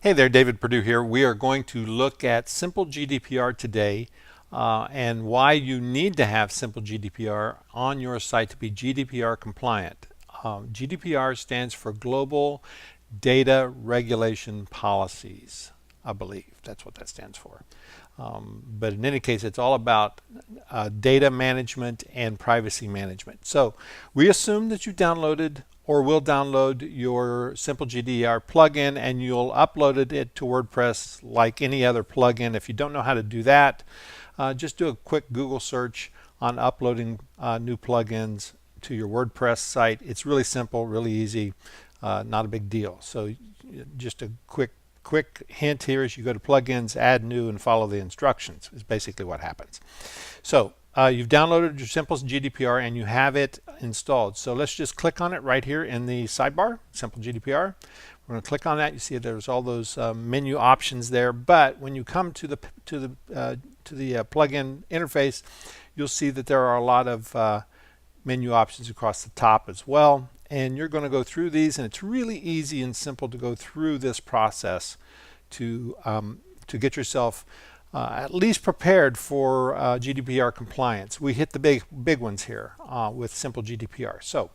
Hey there, David Perdue here. We are going to look at simple GDPR today and why you need to have simple GDPR on your site to be GDPR compliant. GDPR stands for Global Data Regulation Policies, I believe. That's what that stands for. But in any case, it's all about data management and privacy management. So we assume that you downloaded or will download your simple GDPR plugin and you'll upload it to WordPress like any other plugin. If you don't know how to do that, just do a quick Google search on uploading new plugins to your WordPress site. It's really simple, really easy, not a big deal. So just a quick hint here is you go to plugins, add new, and follow the instructions is basically what happens. So you've downloaded your simple GDPR and you have it installed. So let's just click on it right here in the sidebar, simple GDPR. We're going to click on that. You see there's all those menu options there. But when you come to the plugin interface, you'll see that there are a lot of menu options across the top as well. And you're going to go through these, and it's really easy and simple to go through this process to get yourself at least prepared for GDPR compliance. We hit the big ones here with simple GDPR. So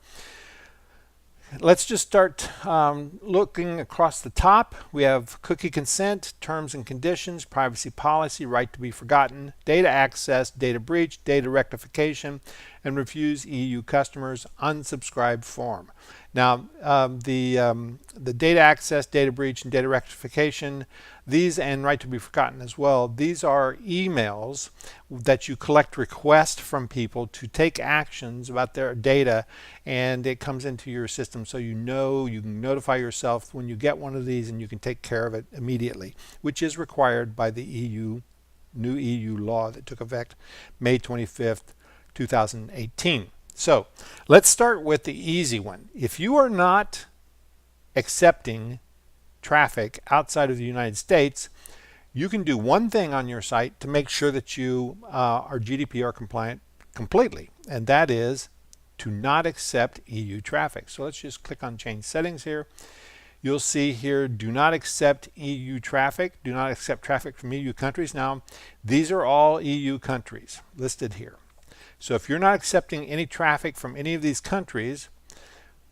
let's just start looking across the top. We have cookie consent, terms and conditions, privacy policy, right to be forgotten, data access, data breach, data rectification, and refuse EU customers unsubscribe form. Now, the data access, data breach, and data rectification, these and right to be forgotten as well, these are emails that you collect requests from people to take actions about their data, and it comes into your system so you know you can notify yourself when you get one of these and you can take care of it immediately, which is required by the new EU law that took effect May 25th, 2018. So let's start with the easy one. If you are not accepting traffic outside of the United States, you can do one thing on your site to make sure that you are GDPR compliant completely, and that is to not accept EU traffic. So let's just click on change settings here. You'll see here, do not accept EU traffic, do not accept traffic from EU countries. Now, these are all EU countries listed here. So if you're not accepting any traffic from any of these countries,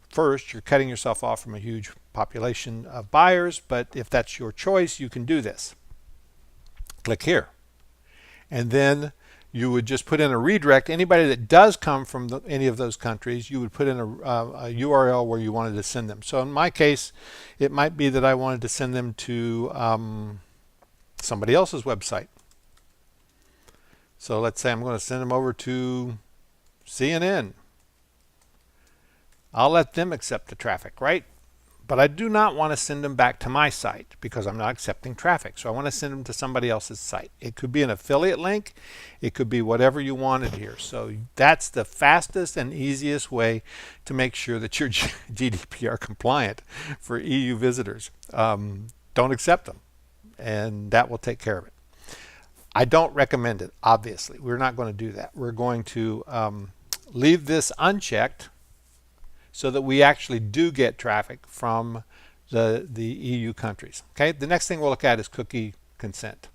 first, you're cutting yourself off from a huge population of buyers, but if that's your choice, you can do this. Click here. And then you would just put in a redirect. Anybody that does come from any of those countries, you would put in a URL where you wanted to send them. So in my case, it might be that I wanted to send them to somebody else's website. So let's say I'm going to send them over to CNN. I'll let them accept the traffic, right? But I do not want to send them back to my site because I'm not accepting traffic. So I want to send them to somebody else's site. It could be an affiliate link. It could be whatever you wanted here. So that's the fastest and easiest way to make sure that you're GDPR compliant for EU visitors. Don't accept them, and that will take care of it. I don't recommend it, obviously. We're not going to do that. We're going to leave this unchecked so that we actually do get traffic from the EU countries. Okay, the next thing we'll look at is cookie consent.